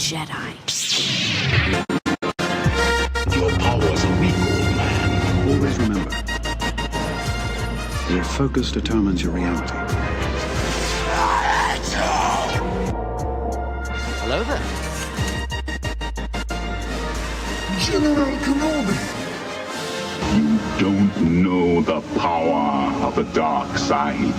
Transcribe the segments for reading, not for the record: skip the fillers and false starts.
Jedi. Your powers are weak, old man. Always remember, your focus determines your reality. Hello there. General Kenobi! You don't know the power of the dark side.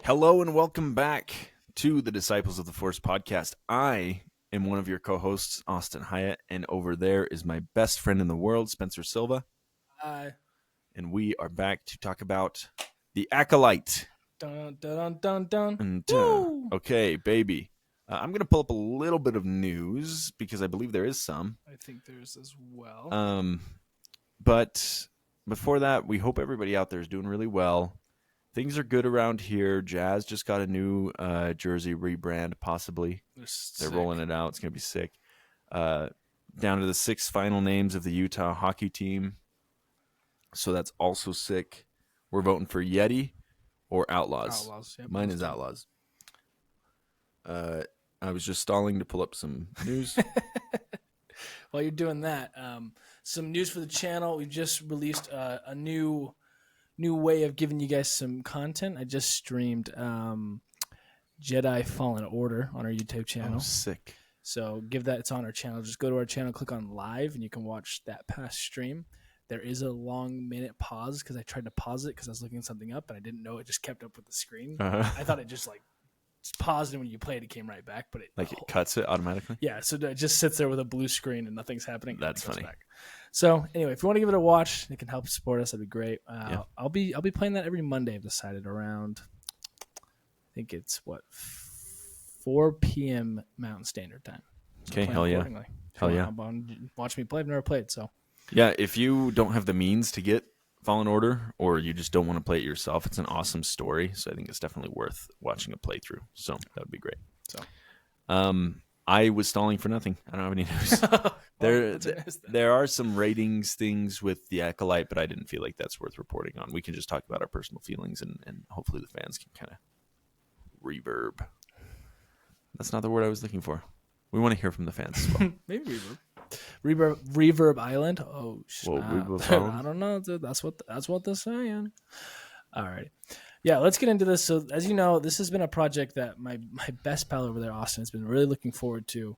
Hello and welcome back to the Disciples of the Force podcast. I am one of your co-hosts, Austin Hyatt, and over there is my best friend in the world, Spencer Silva. Hi. And we are back to talk about the Acolyte. Dun, dun, dun, dun. And, Woo! okay, baby. I'm going to pull up a little bit of news because I believe there is some. I think there's as well. But before that, we hope everybody out there is doing really well. Things are good around here. Jazz just got a new jersey rebrand, possibly. They're rolling it out. It's going to be sick. Down to the 6 final names of the Utah hockey team. So that's also sick. We're voting for Yeti or Outlaws. Yep, Mine is Outlaws. I was just stalling to pull up some news. While you're doing that, some news for the channel. We just released a new way of giving you guys some content. I just streamed Jedi Fallen Order on our YouTube channel. Oh, sick. So it's on our channel. Just go to our channel, click on live, and you can watch that past stream. There is a long minute pause because I tried to pause it because I was looking something up, and I didn't know it just kept up with the screen. I thought it just paused, and when you play it came right back. But it cuts it automatically? Yeah, so it just sits there with a blue screen and nothing's happening. That's funny. Back. So anyway, if you want to give it a watch, it can help support us. That'd be great. Yeah. I'll be playing that every Monday. I've decided around, I think it's 4 p.m. Mountain Standard Time. So okay, hell yeah. Watch me play. I've never played, so. Yeah, if you don't have the means to get Fallen Order or you just don't want to play it yourself, it's an awesome story. So I think it's definitely worth watching a playthrough. So that would be great. So, I was stalling for nothing. I don't have any news. There are some ratings things with the Acolyte, but I didn't feel like that's worth reporting on. We can just talk about our personal feelings and hopefully the fans can kind of reverb. That's not the word I was looking for. We want to hear from the fans as well. Maybe Reverb Island. Oh, I don't know, dude. That's what they're saying. All right. Yeah, let's get into this. So, as you know, this has been a project that my best pal over there, Austin, has been really looking forward to.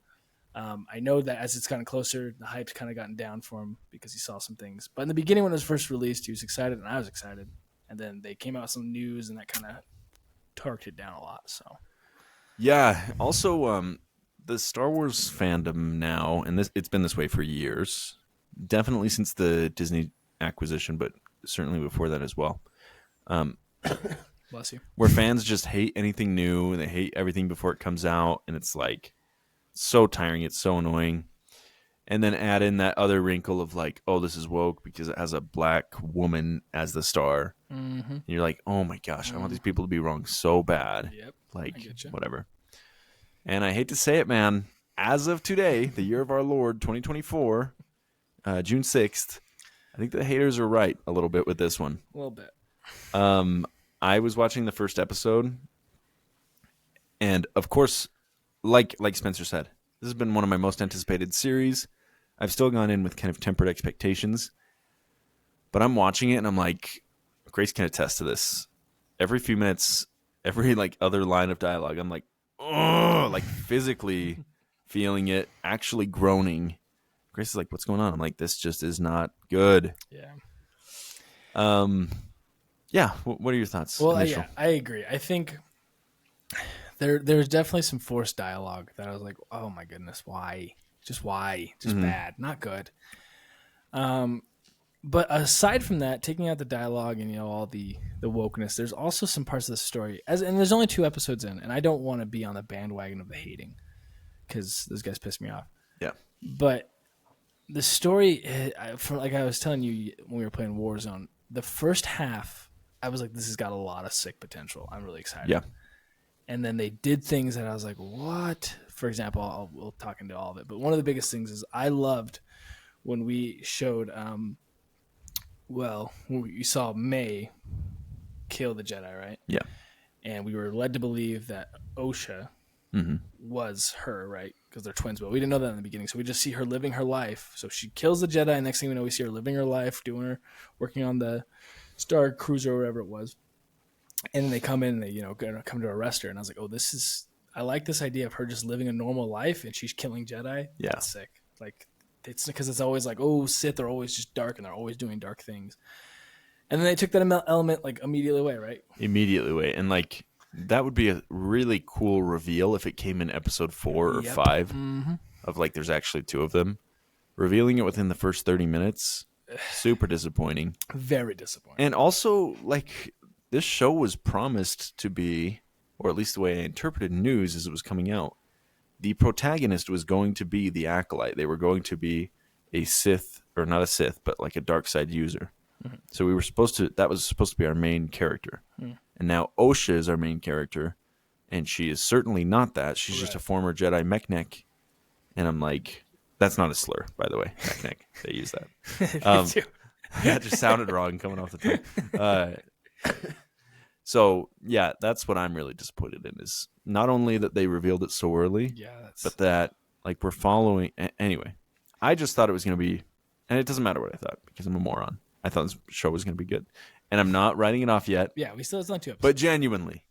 I know that as it's gotten closer, the hype's kind of gotten down for him because he saw some things. But in the beginning, when it was first released, he was excited, and I was excited. And then they came out with some news, and that kind of torqued it down a lot. So, yeah. Also, the Star Wars fandom now, and it's been this way for years, definitely since the Disney acquisition, but certainly before that as well. Bless you. Where fans just hate anything new and they hate everything before it comes out, and it's so tiring, it's so annoying. And then add in that other wrinkle of oh, this is woke because it has a black woman as the star. Mm-hmm. And you're like, oh my gosh, I want these people to be wrong so bad. Yep. Whatever. And I hate to say it, man, as of today, the year of our Lord, 2024, June 6th, I think the haters are right a little bit with this one. A little bit. I was watching the first episode, and of course, like Spencer said, this has been one of my most anticipated series. I've still gone in with kind of tempered expectations, but I'm watching it, and I'm like, Grace can attest to this. Every few minutes, every other line of dialogue, I'm like, oh, physically feeling it, actually groaning. Grace is like, what's going on? I'm like, this just is not good. Yeah. Yeah. What are your thoughts? Well, yeah, I agree. I think there's definitely some forced dialogue that I was like, oh my goodness, why? Just bad, not good. But aside from that, taking out the dialogue and all the wokeness, there's also some parts of the story. And there's only 2 episodes in, and I don't want to be on the bandwagon of the hating because those guys piss me off. Yeah. But the story, from I was telling you when we were playing Warzone, the first half, I was like, this has got a lot of sick potential. I'm really excited. Yeah. And then they did things that I was like, what? For example, we'll talk into all of it. But one of the biggest things is I loved when we showed, when you saw May kill the Jedi, right? Yeah. and we were led to believe that Osha was her, right? Because they're twins, but we didn't know that in the beginning. So we just see her living her life. So she kills the Jedi, and next thing we know, we see her living her life, working on the Star Cruiser or whatever it was. And then they come in and they, come to arrest her. And I was like, oh, I like this idea of her just living a normal life and she's killing Jedi. Yeah. That's sick. Like, it's because it's always like, oh, Sith are always just dark and they're always doing dark things. And then they took that element like immediately away, right? Immediately away. And like, that would be a really cool reveal if it came in episode 4 or 5 of like, there's actually 2 of them. Revealing it within the first 30 minutes, super disappointing. Very disappointing. And also, like, this show was promised to be, or at least the way I interpreted news as it was coming out, the protagonist was going to be the Acolyte. They were going to be a Sith, or not a Sith, but like a dark side user. Mm-hmm. So that was supposed to be our main character. Mm. And now Osha is our main character, and she is certainly not that. She's just a former Jedi mechanic. And I'm like, that's not a slur, by the way. Mechanic. They use that. That just sounded wrong coming off the tongue. So, yeah, that's what I'm really disappointed in, is not only that they revealed it so early, but that, like, we're following. Anyway, I just thought it was going to be, and it doesn't matter what I thought, because I'm a moron. I thought this show was going to be good. And I'm not writing it off yet. Yeah, it's not 2 episodes. But genuinely,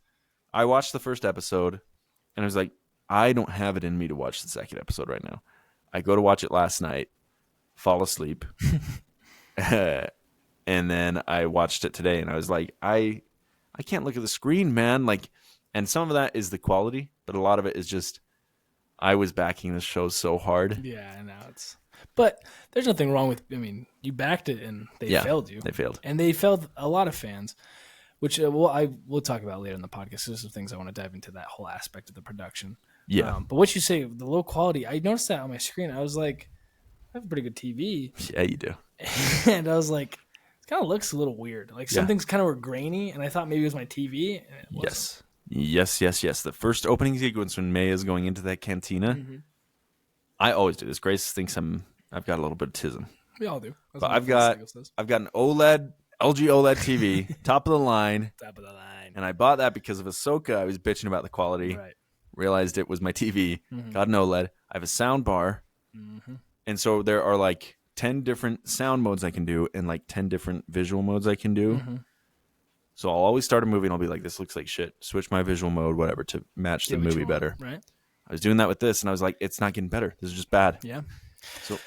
I watched the first episode, and I was like, I don't have it in me to watch the second episode right now. I go to watch it last night, fall asleep, and then I watched it today, and I was like, I can't look at the screen, man. Like, and some of that is the quality, but a lot of it is just I was backing this show so hard. Yeah, I know but there's nothing wrong with. I mean, you backed it, and they failed you. They failed, and they failed a lot of fans, which we'll talk about later in the podcast. There's some things I want to dive into that whole aspect of the production. Yeah, but what you say, the low quality, I noticed that on my screen. I was like, I have a pretty good TV. Yeah, you do. And I was like, it kind of looks a little weird. Like some things kind of were grainy, and I thought maybe it was my TV. And it wasn't. Yes. The first opening sequence when May is going into that cantina, I always do this. Grace thinks I've got a little bit of tism. We all do. But I've got an LG OLED TV, top of the line. Top of the line. And I bought that because of Ahsoka. I was bitching about the quality. Right. Realized it was my TV. Got an OLED. I have a sound bar. And so there are like 10 different sound modes I can do and like 10 different visual modes I can do. So I'll always start a movie and I'll be like, this looks like shit. Switch my visual mode, whatever, to match the movie better. Right. I was doing that with this and I was like, it's not getting better. This is just bad. Yeah. So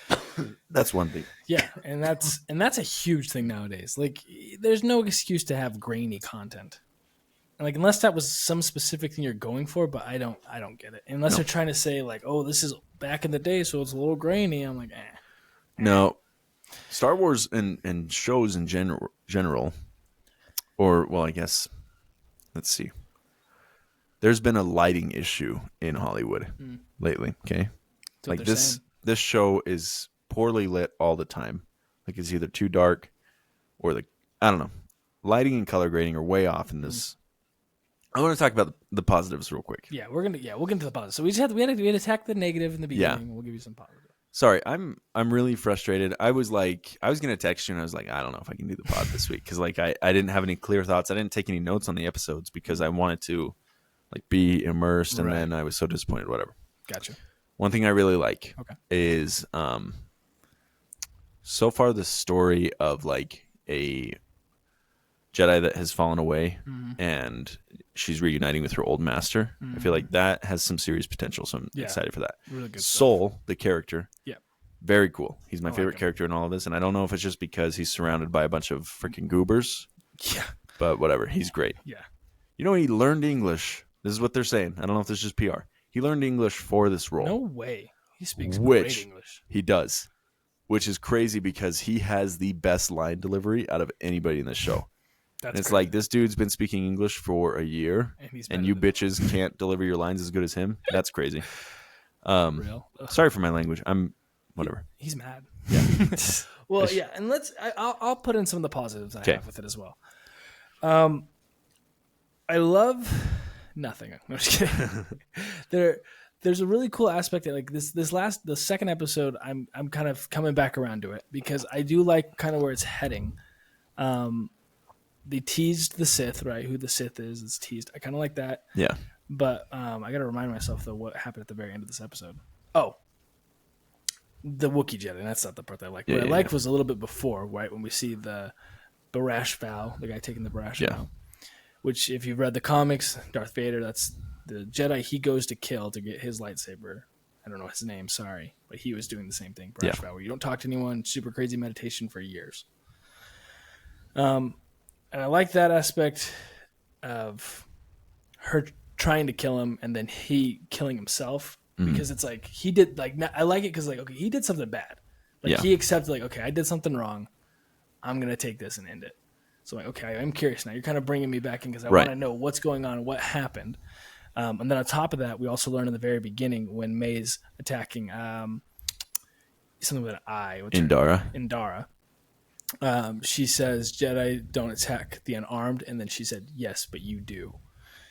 that's one thing. Yeah, and that's a huge thing nowadays. Like, there's no excuse to have grainy content. Like, unless that was some specific thing you're going for, but I don't get it. Unless they're trying to say like, oh, this is back in the day, so it's a little grainy. I'm like, eh. No. Star Wars and shows in general, or well, I guess, let's see. There's been a lighting issue in Hollywood lately. Okay, like this show is poorly lit all the time. Like it's either too dark, or I don't know. Lighting and color grading are way off in this. I want to talk about the positives real quick. Yeah, we'll get into the positives. So we had to attack the negative in the beginning. Yeah. We'll give you some positive. Sorry, I'm really frustrated. I was gonna text you and I was like, I don't know if I can do the pod this week because like I didn't have any clear thoughts. I didn't take any notes on the episodes because I wanted to like be immersed, and then I was so disappointed. Whatever. Gotcha. One thing I really like is so far the story of like a Jedi that has fallen away and she's reuniting with her old master. I feel like that has some serious potential, so I'm excited for that. Really good Soul, stuff. the character, very cool. He's my favorite character in all of this, and I don't know if it's just because he's surrounded by a bunch of freaking goobers. Yeah. But whatever, he's great. Yeah. You know, he learned English. This is what they're saying. I don't know if this is just PR. He learned English for this role. No way. He speaks great English. He does, which is crazy because he has the best line delivery out of anybody in this show. It's like this dude's been speaking English for a year, and you bitches can't deliver your lines as good as him. That's crazy. Sorry for my language. I'm whatever. He's mad. Yeah. Well, yeah, and I'll put in some of the positives I have with it as well. I love nothing. I'm just kidding. There's a really cool aspect that like the second episode. I'm kind of coming back around to it because I do like kind of where it's heading. they teased the Sith, right? Who the Sith is teased. I kind of like that. Yeah. But I got to remind myself, though, what happened at the very end of this episode. Oh, the Wookiee Jedi. That's not the part that I like. What I liked was a little bit before, right? When we see the Barash vow, the guy taking the Barash vow. Which, if you've read the comics, Darth Vader, that's the Jedi he goes to kill to get his lightsaber. I don't know his name, sorry. But he was doing the same thing, Barash vow, where you don't talk to anyone, super crazy meditation for years. And I like that aspect of her trying to kill him and then he killing himself, because it's like he did, like, I like it because, like, okay, he did something bad. Like, he accepted, like, okay, I did something wrong. I'm going to take this and end it. So, like, okay, I'm curious now. You're kind of bringing me back in because I want to know what's going on and what happened. And then on top of that, we also learn in the very beginning when May's attacking something with an I. Indara. She says, Jedi don't attack the unarmed. And then she said, yes, but you do.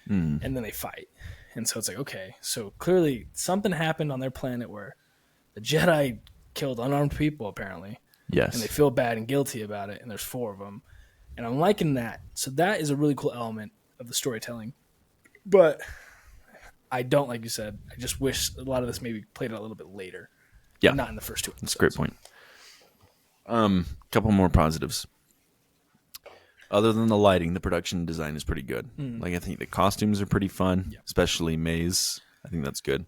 And then they fight. And so it's like, okay, so clearly something happened on their planet where the Jedi killed unarmed people, apparently. Yes. And they feel bad and guilty about it. And there's 4 of them. And I'm liking that. So that is a really cool element of the storytelling. But I don't, like you said, I just wish a lot of this maybe played out a little bit later. Yeah. Not in the first 2 episodes. That's a great point. Couple more positives. Other than the lighting, the production design is pretty good. Like, I think the costumes are pretty fun, especially May's. I think that's good.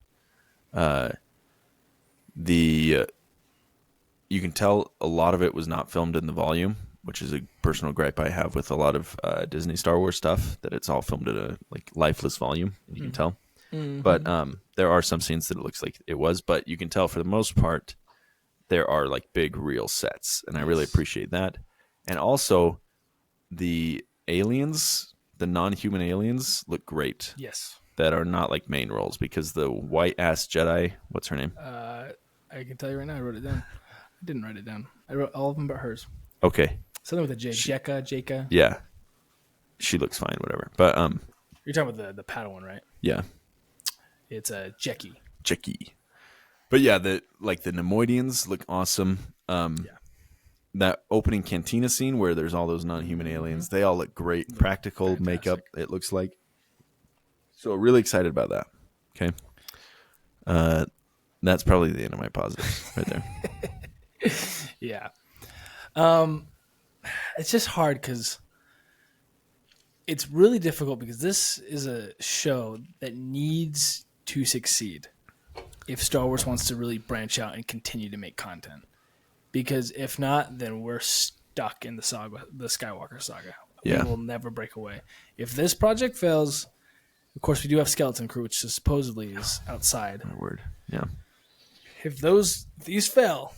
You can tell a lot of it was not filmed in the volume, which is a personal gripe I have with a lot of Disney Star Wars stuff, that it's all filmed at a lifeless volume. You can tell. But there are some scenes that it looks like it was, but you can tell for the most part there are like big real sets, and I really appreciate that. And also the aliens, the non-human aliens, look great. Yes. That are not like main roles, because the white ass Jedi, what's her name? I can tell you right now, I wrote it down. I didn't write it down. I wrote all of them but hers. Okay. Something with a J. Jeka. Yeah. She looks fine, whatever. But you're talking about the Padawan, right? Yeah. It's a Jeki. But yeah, the Nemoidians look awesome. That opening cantina scene where there's all those non-human aliens, they all look great. Practical fantastic makeup, it looks like. So really excited about that. Okay. That's probably the end of my positives right there. Yeah. It's just hard because it's really difficult, because this is a show that needs to succeed if Star Wars wants to really branch out and continue to make content. Because if not, then we're stuck in the Skywalker saga. Yeah. We will never break away. If this project fails, of course, we do have Skeleton Crew, which supposedly is outside. My word. Yeah. If these fail,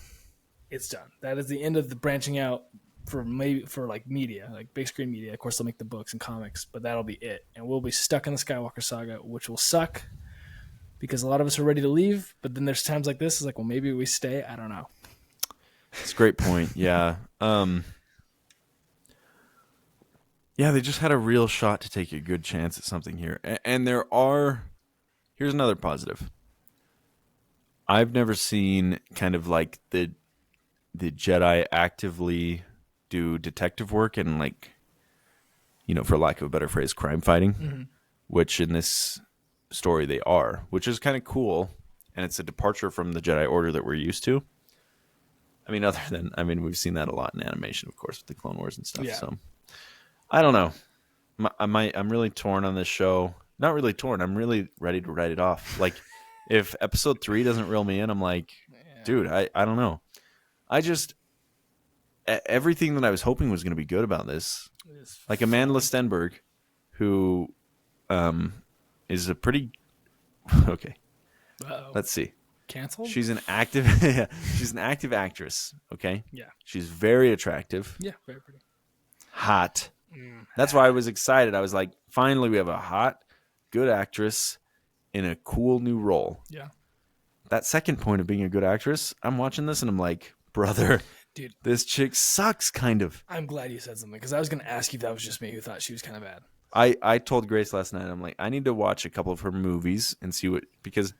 it's done. That is the end of the branching out for media, like big screen media. Of course, they'll make the books and comics, but that'll be it. And we'll be stuck in the Skywalker saga, which will suck because a lot of us are ready to leave. But then there's times like this, it's like, well, maybe we stay. I don't know. It's a great point. Yeah. Yeah, they just had a real shot to take a good chance at something here. And here's another positive. I've never seen kind of like the Jedi actively do detective work and, like, for lack of a better phrase, crime fighting, which in this story they are, which is kind of cool. And it's a departure from the Jedi Order that we're used to. We've seen that a lot in animation, of course, with the Clone Wars and stuff. Yeah. So I don't know. I'm really torn on this show. Not really torn. I'm really ready to write it off. Like, if episode 3 doesn't reel me in, I'm like, dude, I don't know. Everything that I was hoping was going to be good about this, like Amanda Stenberg, who is a pretty okay. Uh-oh. Let's see. Canceled? She's an active she's an active actress, okay? Yeah. She's very attractive. Yeah, very pretty. Hot. That's why I was excited. I was like, finally we have a hot, good actress in a cool new role. Yeah. That second point of being a good actress, I'm watching this and I'm like, brother, dude, this chick sucks, kind of. I'm glad you said something, because I was going to ask you if that was just me who thought she was kind of bad. I told Grace last night, I'm like, I need to watch a couple of her movies and see because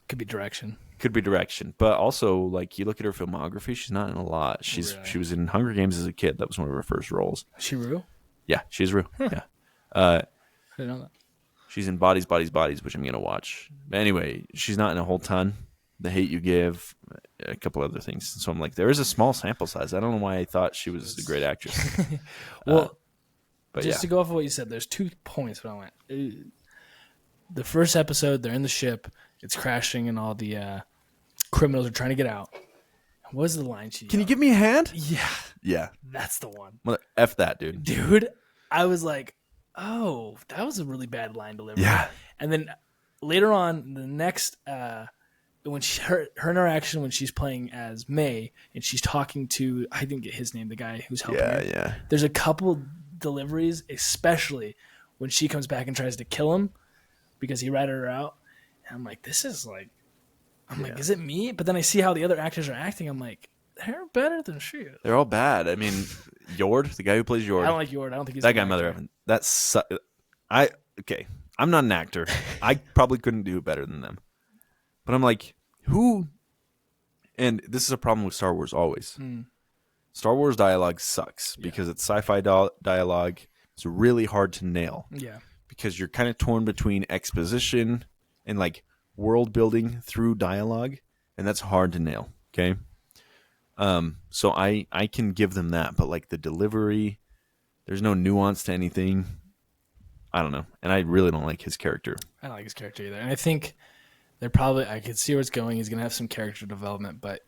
could be direction. But also, like, you look at her filmography, she's not in a lot. She was in Hunger Games as a kid. That was one of her first roles. She real? Yeah, she's real. Yeah. I didn't know that. She's in Bodies, Bodies, Bodies, which I'm going to watch. But anyway, she's not in a whole ton. The Hate You Give, a couple other things. So I'm like, there is a small sample size. I don't know why I thought she was a great actress. Well, But just yeah. to go off of what you said, there's 2 points when I went. The first episode, they're in the ship. It's crashing, and all the criminals are trying to get out. What was the line she Can you yelled? give me a hand? Yeah, Yeah. that's the one. F that, dude. Dude, I was like, oh, that was a really bad line delivery. Yeah. And then later on, the next when her interaction when she's playing as May and she's talking to, I didn't get his name, the guy who's helping her. Yeah. There's a couple deliveries, especially when she comes back and tries to kill him because he ratted her out. And I'm like, this is like, like, is it me? But then I see how the other actors are acting. I'm like, they're better than she is. They're all bad. I mean, Yord, the guy who plays Yord. I don't like Yord. I don't think he's that a guy, good mother actor. effing. That's okay. I'm not an actor. I probably couldn't do it better than them. But I'm like, who? And this is a problem with Star Wars always. Star Wars dialogue sucks because it's sci-fi dialogue. It's really hard to nail Yeah. because you're kind of torn between exposition and like world building through dialogue, and that's hard to nail. Okay. So I can give them that, but like the delivery, there's no nuance to anything. I don't know. And I really don't like his character. I don't like his character either. And I think they're probably, I could see where it's going. He's going to have some character development, but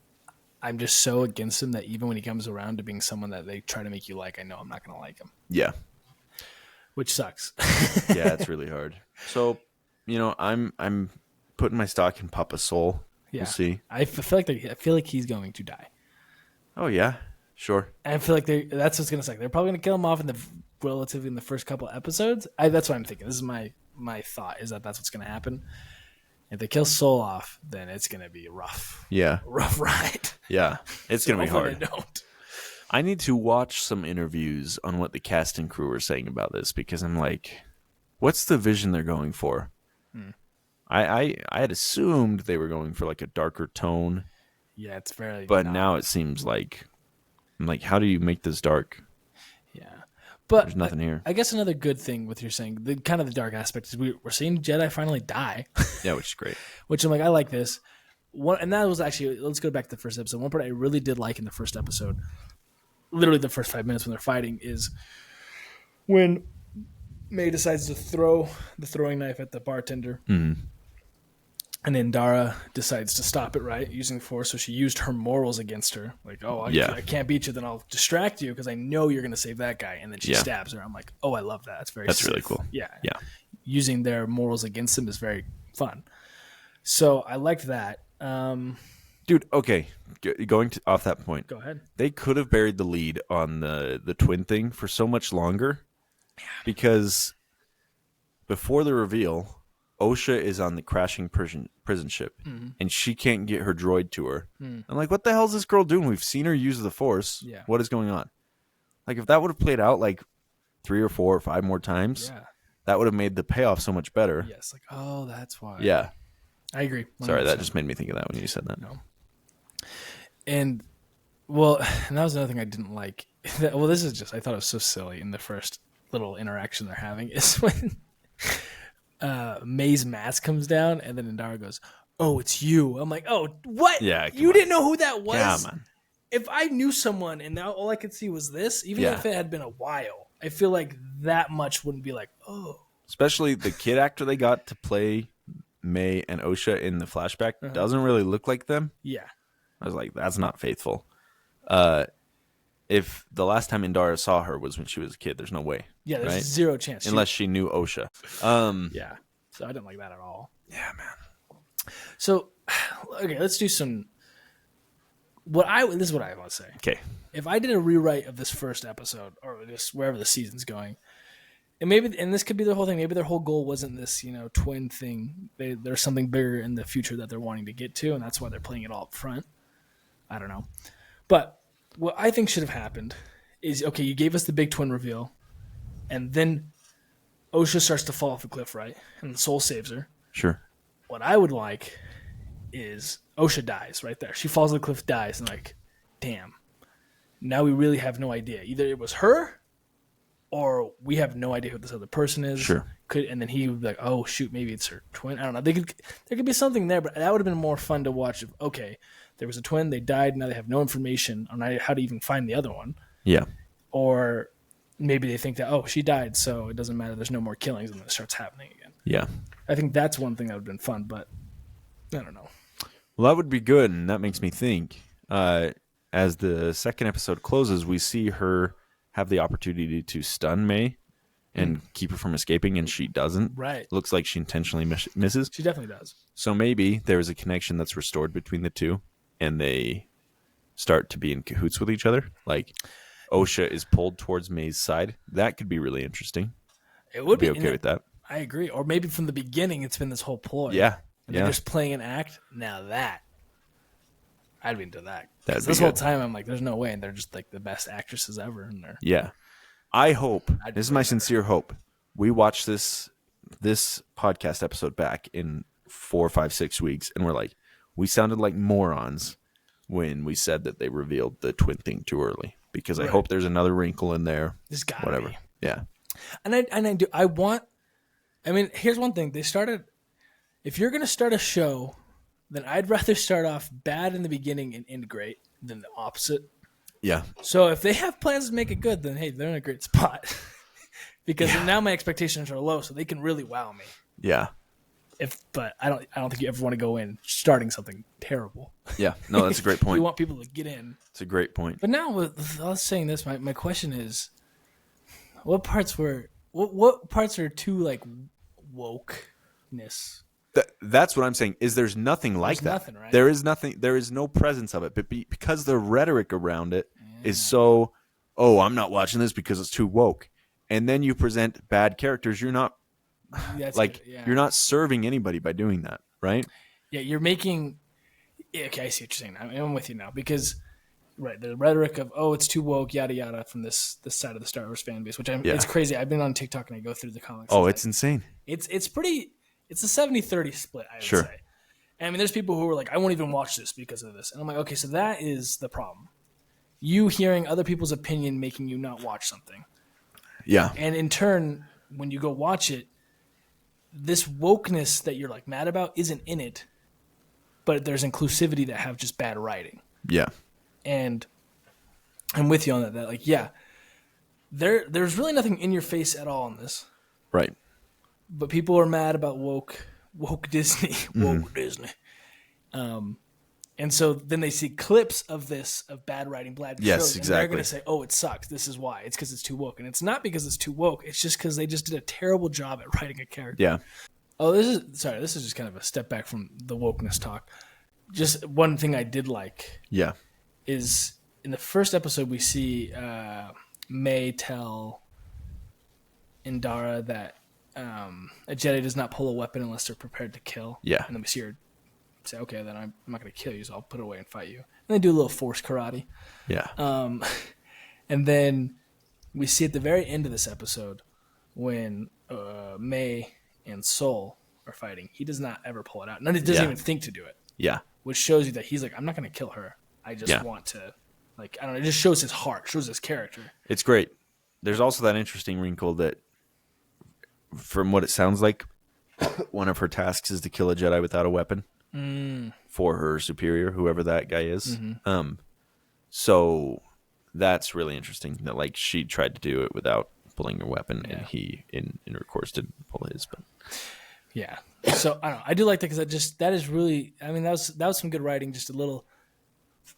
I'm just so against him that even when he comes around to being someone that they try to make you like, I know I'm not going to like him, Yeah. which sucks. Yeah, it's really hard. So, I'm putting my stock in Papa's soul. Yeah. We'll see. I feel like he's going to die. Oh, yeah. Sure. And I feel like that's what's going to suck. They're probably going to kill him off in the first couple episodes. That's what I'm thinking. This is my thought, is that's what's going to happen. If they kill Soul off, then it's going to be rough. Yeah. Rough ride. Yeah. It's going to be Hopefully hard. they don't. I need to watch some interviews on what the cast and crew are saying about this because I'm like, what's the vision they're going for? I had assumed they were going for like a darker tone, Yeah, it's very. but not. now it seems like, I'm like, how do you make this dark? Yeah, but There's nothing here. I guess another good thing with you're saying, the kind of the dark aspect is we're seeing Jedi finally die, Yeah, which is great. which I'm like, I like this. And that was actually, let's go back to the first episode. One part I really did like in the first episode, literally the first 5 minutes when they're fighting, is when May decides to throw the throwing knife at the bartender. And then Dara decides to stop it, right, using force. So she used her morals against her. Like, I can't beat you, then I'll distract you because I know you're going to save that guy. And then she stabs her. I'm like, oh, I love that. That's really safe. cool. Yeah. Yeah. Using their morals against them is very fun. So I liked that. Dude, okay. Going off that point. Go ahead. They could have buried the lead on the twin thing for so much longer because before the reveal, Osha is on the crashing prison ship, and she can't get her droid to her. I'm like, what the hell is this girl doing? We've seen her use the Force. Yeah. What is going on? Like, if that would have played out like 3 or 4 or 5 more times, that would have made the payoff so much better. Yes. Like, oh, that's why. Yeah. I agree. 100%. Sorry, that just made me think of that when you said that. No. And, well, and that was another thing I didn't like. Well, this is just, I thought it was so silly in the first little interaction they're having is when May's mask comes down and then Indara goes, oh, it's you. I'm like, oh, what? Yeah, come you on. didn't know who that was? Yeah, man. If I knew someone and now all I could see was this, even Yeah. if it had been a while, I feel like that much wouldn't be like, oh. Especially the kid actor they got to play May and Osha in the flashback doesn't really look like them. Yeah. I was like, that's not faithful. If the last time Indara saw her was when she was a kid, there's no way. Yeah, there's right? zero chance. Unless she knew Osha. Yeah. So I didn't like that at all. Yeah, man. So, okay, let's do some. This is what I want to say. Okay. If I did a rewrite of this first episode, or just wherever the season's going, and this could be the whole thing. Maybe their whole goal wasn't this, twin thing. There's something bigger in the future that they're wanting to get to, and that's why they're playing it all up front. I don't know, but what I think should have happened is, okay, you gave us the big twin reveal, and then Osha starts to fall off a cliff, right? And the Soul saves her. Sure. What I would like is Osha dies right there. She falls off the cliff, dies, and like, damn. Now we really have no idea. Either it was her or we have no idea who this other person is. Sure. And then he would be like, oh shoot, maybe it's her twin. I don't know. There could be something there, but that would have been more fun to watch. If, okay, there was a twin, they died, now they have no information on how to even find the other one. Yeah. Or maybe they think that, oh, she died, so it doesn't matter. There's no more killings, and then it starts happening again. Yeah. I think that's one thing that would have been fun, but I don't know. Well, that would be good, and that makes me think. As the second episode closes, we see her have the opportunity to stun May and keep her from escaping, and she doesn't. Right. Looks like she intentionally misses. She definitely does. So maybe there's a connection that's restored between the two, and they start to be in cahoots with each other. Like, Osha is pulled towards May's side. That could be really interesting. It would be okay with that. I agree. Or maybe from the beginning, it's been this whole ploy. Yeah. And they're just playing an act. Now I'd be into that. That'd be this good. whole time, I'm like, there's no way. And they're just like the best actresses ever in there. Yeah. I hope, this is my sincere hope, we watch this podcast episode back in 4, 5, 6 weeks, and we're like, we sounded like morons when we said that they revealed the twin thing too early. Because I hope there's another wrinkle in there. There's gotta whatever. be. Yeah. And here's one thing. If you're going to start a show, then I'd rather start off bad in the beginning and end great than the opposite. Yeah. So if they have plans to make it good, then hey, they're in a great spot. Because now my expectations are low, so they can really wow me. Yeah. But I don't think you ever want to go in starting something terrible. Yeah. No, that's a great point. You want people to get in. It's a great point. But now with us saying this, my question is, what parts are too like wokeness? That's what I'm saying. There's nothing like that. Nothing, right? There is nothing. There is no presence of it. But because the rhetoric around it is so, oh, I'm not watching this because it's too woke. And then you present bad characters. You're not you're not serving anybody by doing that, right? Yeah, you're making. Yeah, okay, I see what you're saying. I'm with you now because, right, the rhetoric of it's too woke, yada yada, from this side of the Star Wars fan base, which it's crazy. I've been on TikTok and I go through the comics. Oh, it's insane. It's pretty. It's a 70-30 split, I would say. And I mean, there's people who are like, I won't even watch this because of this. And I'm like, okay, so that is the problem. You hearing other people's opinion making you not watch something. Yeah. And in turn, when you go watch it, this wokeness that you're like mad about isn't in it, but there's inclusivity that have just bad writing. Yeah. And I'm with you on that. That like, yeah, there's really nothing in your face at all in this. Right. But people are mad about woke Disney, Disney. And so then they see clips of bad writing, bad shows, and they're going to say, "Oh, it sucks. This is why. It's because it's too woke." And it's not because it's too woke. It's just because they just did a terrible job at writing a character. Yeah. Oh, this is just kind of a step back from the wokeness talk. Just one thing I did like. Yeah. Is in the first episode we see May tell Indara that a Jedi does not pull a weapon unless they're prepared to kill. Yeah. And then we see her say, okay, then I'm not going to kill you, so I'll put it away and fight you. And they do a little force karate. Yeah. And then we see at the very end of this episode when May and Sol are fighting, he does not ever pull it out. None, he doesn't even think to do it. Yeah. Which shows you that he's like, I'm not going to kill her. I just want to, like, I don't know, it just shows his heart, shows his character. It's great. There's also that interesting wrinkle that, from what it sounds like, one of her tasks is to kill a Jedi without a weapon for her superior, whoever that guy is. Mm-hmm. So that's really interesting that like she tried to do it without pulling her weapon, and he, in her course, didn't pull his. But yeah, so I don't know. I do like that because that is really. I mean, that was some good writing. Just a little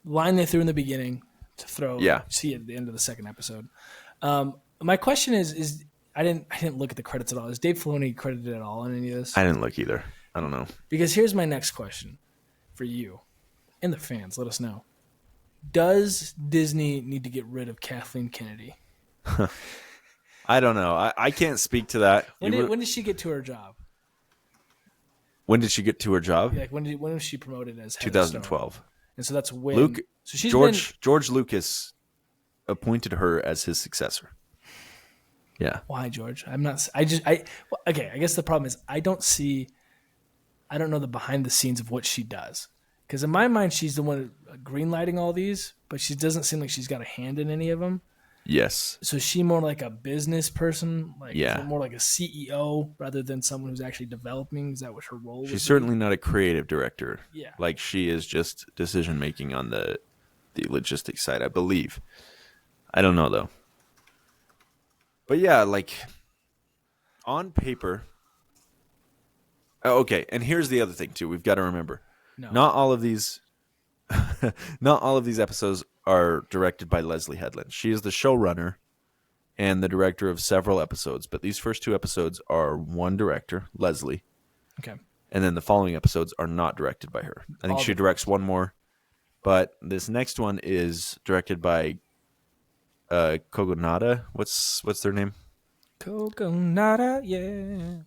line they threw in the beginning to throw. See at the end of the second episode. My question is. I didn't look at the credits at all. Is Dave Filoni credited at all in any of this? I didn't look either. I don't know. Because here's my next question for you and the fans. Let us know. Does Disney need to get rid of Kathleen Kennedy? I don't know. I can't speak to that. When did she get to her job? When did she get to her job? Like when was she promoted as head 2012. And so that's when George Lucas appointed her as his successor. Yeah. Why, George? Okay, I guess the problem is I don't know the behind the scenes of what she does. Because in my mind, she's the one greenlighting all these, but she doesn't seem like she's got a hand in any of them. Yes. So is she more like a business person? Like, Yeah. is it more like a CEO rather than someone who's actually developing? Is that what her role? She's certainly not a creative director. Yeah. Like she is just decision making on the logistics side, I believe. I don't know though. But yeah, like on paper. Oh, okay, and here's the other thing too. We've got to remember, No. not all of these, not all of these episodes are directed by Leslie Headland. She is the showrunner and the director of several episodes. But these first 2 episodes are one director, Leslie, Okay. and then the following episodes are not directed by her. I think All she the- directs one more, but this next one is directed by Kogonada. What's their name? Coconata, yeah.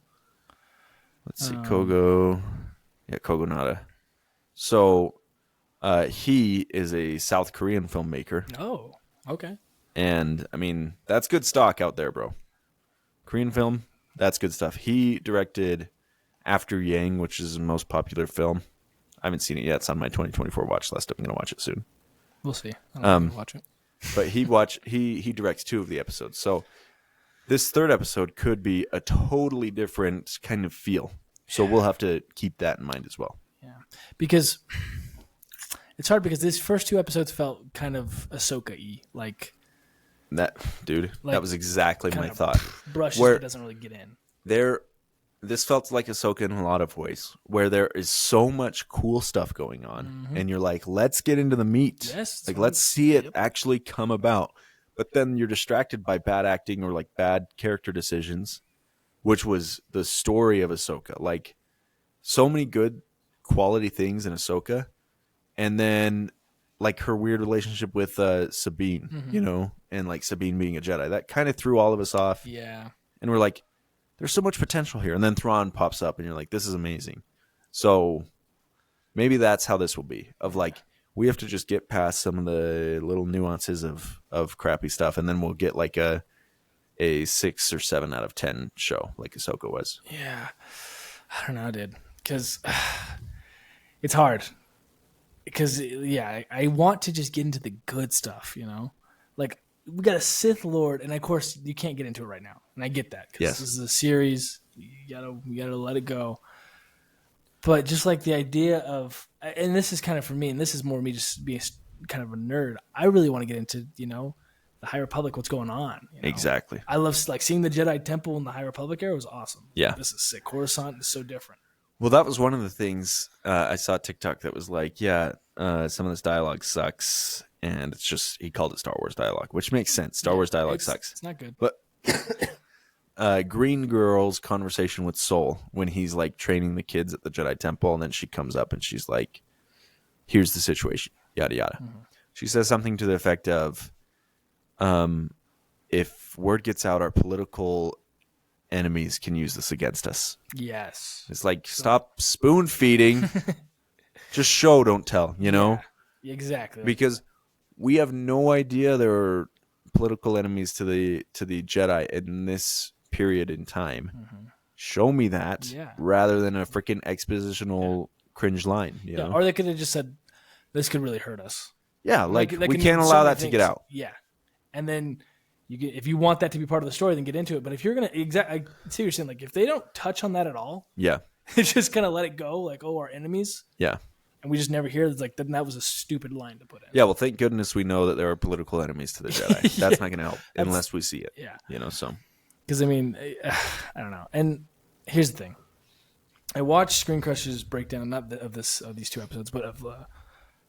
Let's see, Kogonada. So he is a South Korean filmmaker, Oh, okay. and I mean that's good stock out there, bro. Korean film, that's good stuff. He directed After Yang, which is his most popular film. I haven't seen it yet. It's on my 2024 watch list. I'm gonna watch it soon. We'll see. I don't know, watch it. But he directs 2 of the episodes. So this 3rd episode could be a totally different kind of feel. So we'll have to keep that in mind as well. Yeah, because it's hard because these first 2 episodes felt kind of Ahsoka-y, like That dude, Like, that was exactly my kind of thought. brushes Where but doesn't really get in. this felt like Ahsoka in a lot of ways, where there is so much cool stuff going on, and you're like, let's get into the meat. Yes, Like, that's let's see it yep. actually come about. But then you're distracted by bad acting or like bad character decisions, which was the story of Ahsoka. Like, so many good quality things in Ahsoka, and then like her weird relationship with Sabine, you know, and like Sabine being a Jedi, that kind of threw all of us off. Yeah. And we're like, there's so much potential here. And then Thrawn pops up, and you're like, this is amazing. So maybe that's how this will be. Of like, we have to just get past some of the little nuances of crappy stuff, and then we'll get like a 6 or 7 out of 10 show, like Ahsoka was. Yeah. I don't know, dude. Because it's hard. Because, yeah, I want to just get into the good stuff, you know? Like, we got a Sith Lord, and of course, you can't get into it right now. And I get that. Because Yes. this is a series. You gotta let it go. But just like the idea of, and this is kind of for me, and this is more me just being kind of a nerd. I really want to get into, you know, the High Republic, what's going on. You know? Exactly. I love like seeing the Jedi Temple in the High Republic era was awesome. Yeah. Like, this is sick. Coruscant is so different. Well, that was one of the things I saw TikTok that was like, yeah, some of this dialogue sucks. And it's just, he called it Star Wars dialogue, which makes sense. Star Wars dialogue sucks. It's not good. But Green Girl's conversation with Soul when he's like training the kids at the Jedi Temple, and then she comes up and she's like, here's the situation, yada, yada. Mm-hmm. She says something to the effect of, if word gets out, our political enemies can use this against us. Yes. It's like, stop spoon feeding. Just show, don't tell, you know? Yeah, exactly. Because we have no idea there are political enemies to the Jedi in this period in time. Show me that rather than a freaking expositional cringe line. You know? Or they could have just said, this could really hurt us. Yeah, like they we can can't do allow so many that to get things. out. Yeah. And then if you want that to be part of the story, then get into it. But if you're going to, I see what you're saying. Like, if they don't touch on that at all, Yeah, just kind of let it go, like, oh, our enemies, yeah. and we just never hear it, it's like, then that was a stupid line to put in. Yeah, well, thank goodness we know that there are political enemies to the Jedi. That's not going to help unless we see it. Yeah. You know, so. Because, I mean, I don't know. And here's the thing. I watched Screen Crush's breakdown, not of these 2 episodes, but of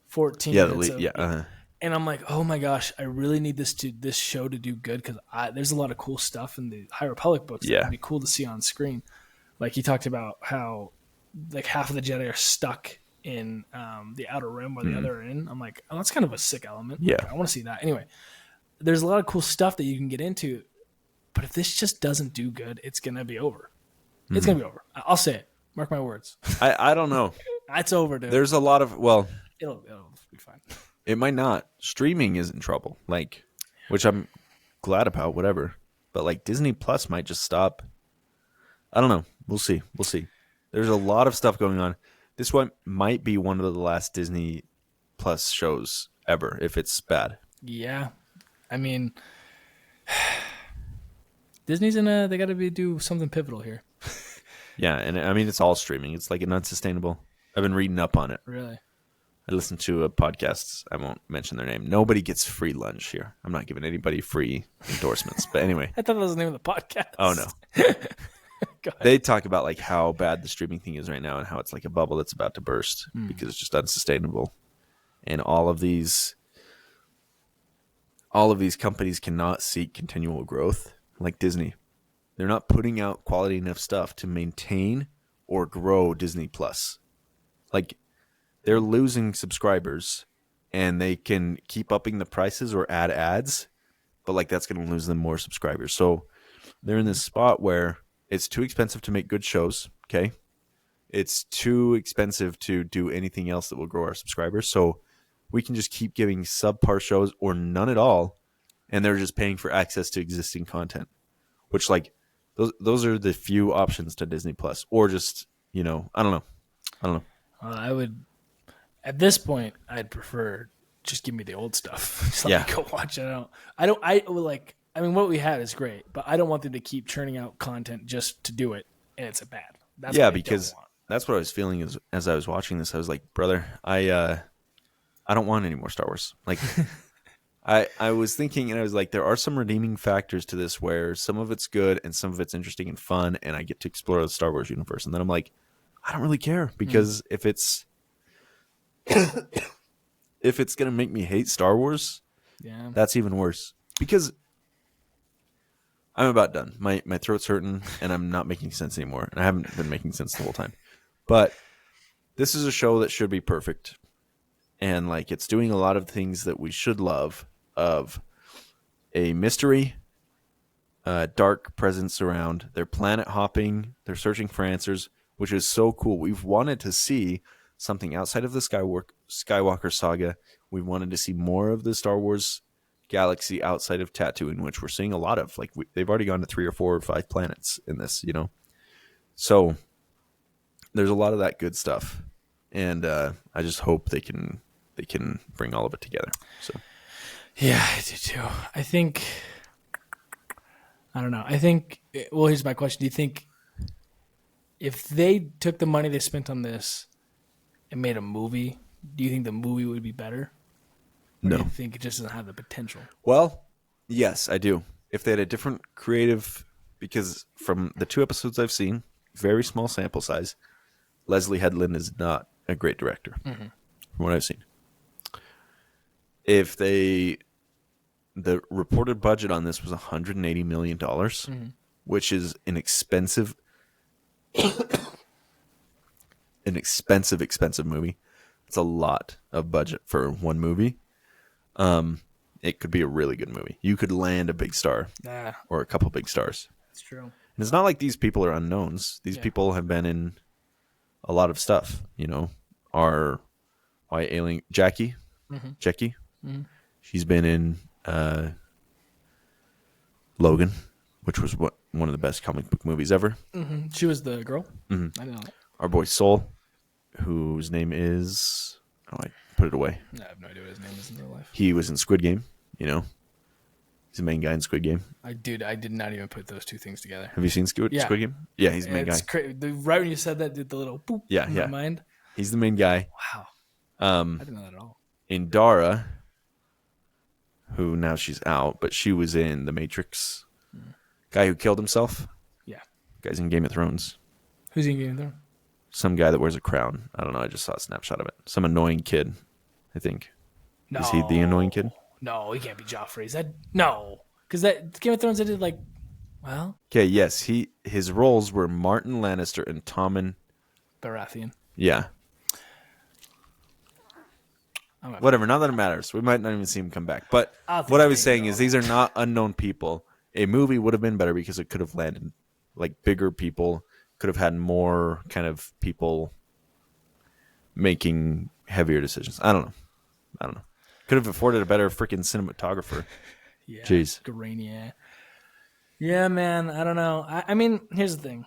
14 Yeah, minutes of, yeah. And I'm like, oh my gosh, I really need this show to do good because there's a lot of cool stuff in the High Republic books that would be cool to see on screen. Like he talked about how like half of the Jedi are stuck in the Outer Rim while the other are in. I'm like, oh, that's kind of a sick element. Yeah. Like, I want to see that. Anyway, there's a lot of cool stuff that you can get into, but if this just doesn't do good, it's gonna be over. It's gonna be over. I'll say it. Mark my words. I don't know. It's over, dude. There's a lot of, well, It'll be fine. it might not. Streaming is in trouble, like, which I'm glad about, whatever. But like Disney Plus might just stop. I don't know. We'll see. We'll see. There's a lot of stuff going on. This one might be one of the last Disney Plus shows ever, if it's bad. Yeah. I mean, Disney's they got to do something pivotal here. Yeah, and I mean, it's all streaming. It's like an unsustainable. I've been reading up on it. Really? I listened to a podcast. I won't mention their name. Nobody gets free lunch here. I'm not giving anybody free endorsements. But anyway. I thought that was the name of the podcast. Oh, no. They talk about like how bad the streaming thing is right now and how it's like a bubble that's about to burst because it's just unsustainable. And all of these companies cannot seek continual growth like Disney. They're not putting out quality enough stuff to maintain or grow Disney Plus. Like, they're losing subscribers and they can keep upping the prices or add ads, but like that's going to lose them more subscribers. So they're in this spot where it's too expensive to make good shows. Okay. It's too expensive to do anything else that will grow our subscribers. So we can just keep giving subpar shows or none at all. And they're just paying for access to existing content, which like those are the few options to Disney Plus, or just, I don't know. I would, at this point, I'd prefer just give me the old stuff. Just let me go watch it. I mean, what we had is great, but I don't want them to keep churning out content just to do it, and it's bad. That's what because that's what I was feeling as I was watching this. I was like, brother, I don't want any more Star Wars. Like, I was thinking, and I was like, there are some redeeming factors to this where some of it's good and some of it's interesting and fun, and I get to explore the Star Wars universe. And then I'm like, I don't really care, because if it's going to make me hate Star Wars, that's even worse. Because I'm about done. My throat's hurting, and I'm not making sense anymore. And I haven't been making sense the whole time. But this is a show that should be perfect. And like, it's doing a lot of things that we should love, of a mystery, dark presence around. They're planet hopping. They're searching for answers, which is so cool. We've wanted to see something outside of the Skywalker saga. We wanted to see more of the Star Wars galaxy outside of Tatooine, which we're seeing a lot of. Like, they've already gone to 3 or 4 or 5 planets in this, So there's a lot of that good stuff, and I just hope they can bring all of it together. So yeah, I do too. I don't know. Well, here's my question: do you think if they took the money they spent on this and made a movie, do you think the movie would be better? Or No. do you think it just doesn't have the potential? Well, yes, I do. If they had a different creative, because from the 2 episodes I've seen, very small sample size, Leslie Headland is not a great director, from what I've seen. If the reported budget on this was $180 million, which is an expensive movie. It's a lot of budget for one movie. It could be a really good movie. You could land a big star or a couple big stars. That's true. And it's not like these people are unknowns. These people have been in a lot of stuff, Our White Alien Jackie. She's been in Logan, which was one of the best comic book movies ever. She was the girl. I didn't know that. Our boy Soul, whose name is... Oh, I put it away. I have no idea what his name is in real life. He was in Squid Game, He's the main guy in Squid Game. I did not even put those two things together. Have you seen Squid Game? Yeah, he's the main guy. Right when you said that, did the little boop in my mind. He's the main guy. Wow. I didn't know that at all. In Dara, who now she's out, but she was in The Matrix. Guy who killed himself. Yeah. Guy's in Game of Thrones. Who's he in Game of Thrones? Some guy that wears a crown. I don't know. I just saw a snapshot of it. Some annoying kid, I think. No. Is he the annoying kid? No, he can't be Joffrey. Because that Game of Thrones, I did well. Okay, yes. His roles were Martin Lannister and Tommen Baratheon. Yeah. Whatever. Not that it matters. We might not even see him come back. But what I was saying is these are not unknown people. A movie would have been better because it could have landed like bigger people. Could have had more kind of people making heavier decisions. I don't know. Could have afforded a better freaking cinematographer. Yeah. Jeez. Garania. Yeah, man. I don't know. I mean, here's the thing.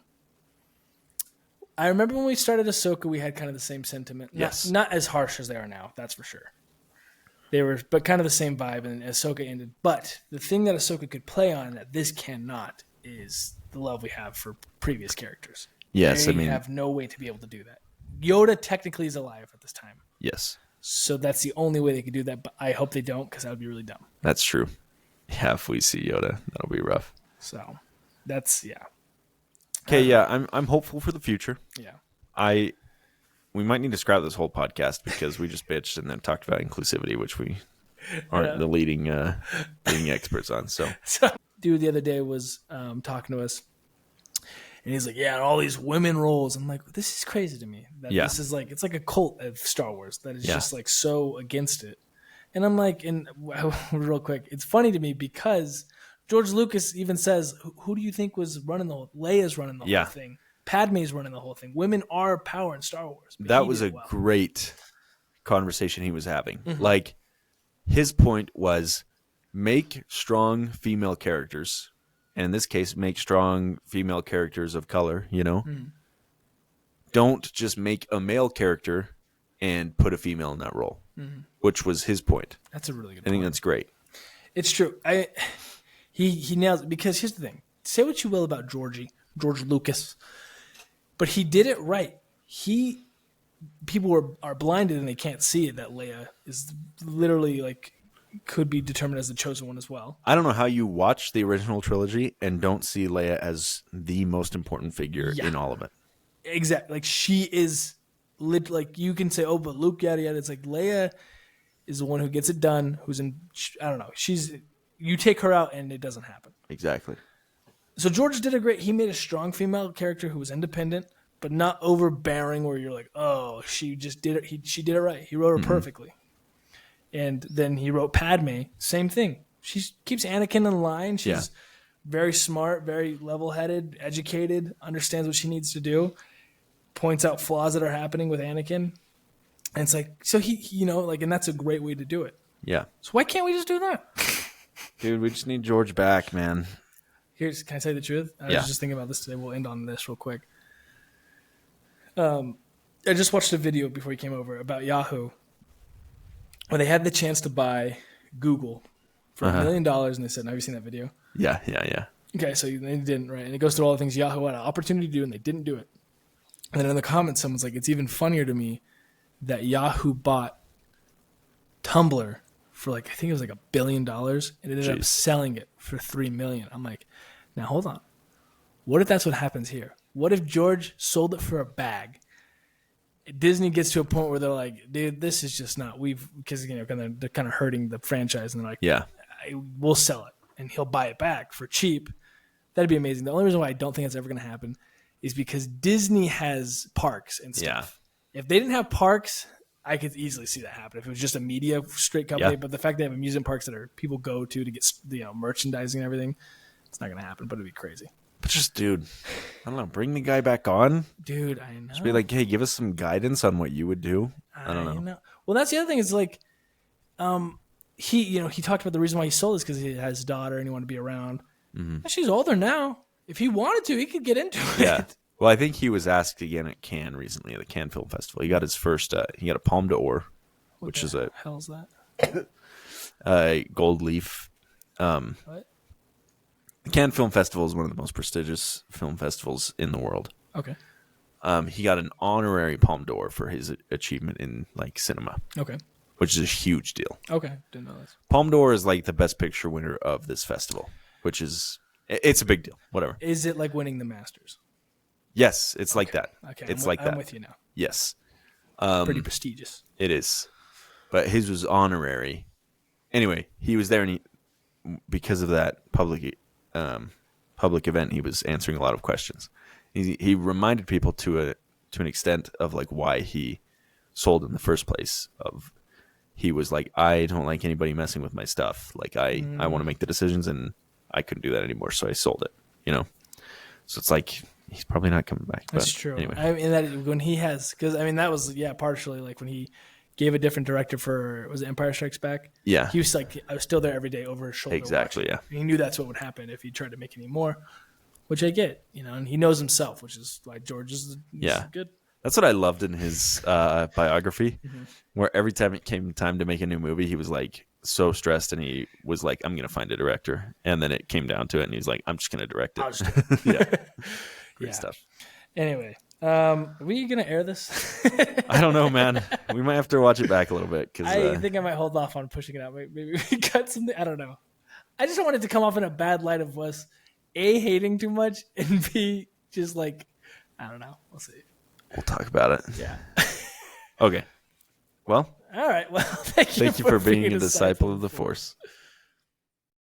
I remember when we started Ahsoka, we had kind of the same sentiment. Yes. Not as harsh as they are now, that's for sure. They were, but kind of the same vibe, and Ahsoka ended. But the thing that Ahsoka could play on that this cannot is the love we have for previous characters. Yes, They have no way to be able to do that. Yoda technically is alive at this time. yes, So that's the only way they could do that, but I hope they don't because that would be really dumb. that's true. Yeah, if we see Yoda, that'll be rough. So that's, yeah. Okay, yeah, I'm hopeful for the future. Yeah. We might need to scrap this whole podcast because we just bitched and then talked about inclusivity, which we aren't the leading experts on. So, Dude the other day was talking to us, and he's like, yeah, all these women roles. I'm like, this is crazy to me. That Yeah. This is like, it's like a cult of Star Wars that is Yeah. just like so against it. And I'm like, and real quick, it's funny to me because George Lucas even says, who do you think was running the whole, Leia's running the Yeah. whole thing. Padme's running the whole thing. Women are power in Star Wars. But that he was did a well. great conversation he was having. Mm-hmm. Like, his point was make strong female characters, and in this case, make strong female characters of color, you know? Mm-hmm. Don't just make a male character and put a female in that role, which was his point. That's a really good I think point. that's great. It's true. He nails it because here's the thing. Say what you will about George Lucas, but he did it right. People are blinded and they can't see it that Leia is literally like could be determined as the chosen one as well. I don't know how you watch the original trilogy and don't see Leia as the most important figure in all of it. Exactly. Like she is like you can say, oh, but Luke, yada yada. It's like Leia is the one who gets it done. Who's in? I don't know. You take her out and it doesn't happen. Exactly. So George did a great. He made a strong female character who was independent, but not overbearing. Where you're like, oh, she just did it. She did it right. He wrote her perfectly. And then he wrote Padme. Same thing. She keeps Anakin in line. She's very smart, very level-headed, educated, understands what she needs to do. Points out flaws that are happening with Anakin. And it's like, so he and that's a great way to do it. Yeah. So why can't we just do that? Dude, we just need George back, man. Can I tell you the truth? I was just thinking about this today. We'll end on this real quick. I just watched a video before you came over about Yahoo, where they had the chance to buy Google for $1 million, and they said, "Have you seen that video?" Yeah. Okay, so they didn't, right? And it goes through all the things Yahoo had an opportunity to do, and they didn't do it. And then in the comments, someone's like, "It's even funnier to me that Yahoo bought Tumblr for I think it was $1 billion, and ended up selling it for $3 million." I'm like, now hold on. What if that's what happens here? What if George sold it for a bag? Disney gets to a point where they're like, dude, this is just not, because they're kind of hurting the franchise, and they're like, we'll sell it, and he'll buy it back for cheap. That'd be amazing. The only reason why I don't think that's ever going to happen is because Disney has parks and stuff. Yeah. If they didn't have parks, I could easily see that happen. If it was just a media straight company, but the fact they have amusement parks that people go to get merchandising and everything, it's not going to happen. But it'd be crazy. But just, dude, I don't know. Bring the guy back on. Dude, I know. Just be like, hey, give us some guidance on what you would do. I don't know. Well, that's the other thing. Is like, he talked about the reason why he sold this because he has his daughter and he wanted to be around. Mm-hmm. She's older now. If he wanted to, he could get into it. Yeah. Well, I think he was asked again at Cannes recently, at the Cannes Film Festival. He got his first. He got a Palme d'Or, which is hell's that? Gold Leaf. What? The Cannes Film Festival is one of the most prestigious film festivals in the world. Okay. He got an honorary Palme d'Or for his achievement in cinema. Okay. Which is a huge deal. Okay, didn't know this. Palme d'Or is the best picture winner of this festival, which is it's a big deal. Whatever. Is it like winning the Masters? Yes, it's like that. Okay, it's I'm that. with you now. Yes. Pretty prestigious. It is, but his was honorary. Anyway, he was there, and because of that public event, he was answering a lot of questions. He reminded people to an extent of why he sold in the first place. He was like, I don't like anybody messing with my stuff. I want to make the decisions, and I couldn't do that anymore, so I sold it. So it's he's probably not coming back. That's true. Anyway. I mean, that when he has, because that was partially when he gave a different director for, was it Empire Strikes Back? Yeah. He was I was still there every day over his shoulder. Exactly. Watching. Yeah. He knew that's what would happen if he tried to make any more, which I get. And he knows himself, which is why George is good. That's what I loved in his biography, where every time it came time to make a new movie, he was like, so stressed, and he was like, "I'm gonna find a director," and then it came down to it, and he's like, "I'm just gonna direct I'll it." just do it. Yeah, great Yeah. stuff. Anyway, are we gonna air this? I don't know, man. We might have to watch it back a little bit because I think I might hold off on pushing it out. Maybe we cut something. I don't know. I just don't want it to come off in a bad light of us A, hating too much, and B, just like, I don't know. We'll see. we'll talk about it. Yeah. Okay. Well, All right. Well, thank you for being a disciple of the Force.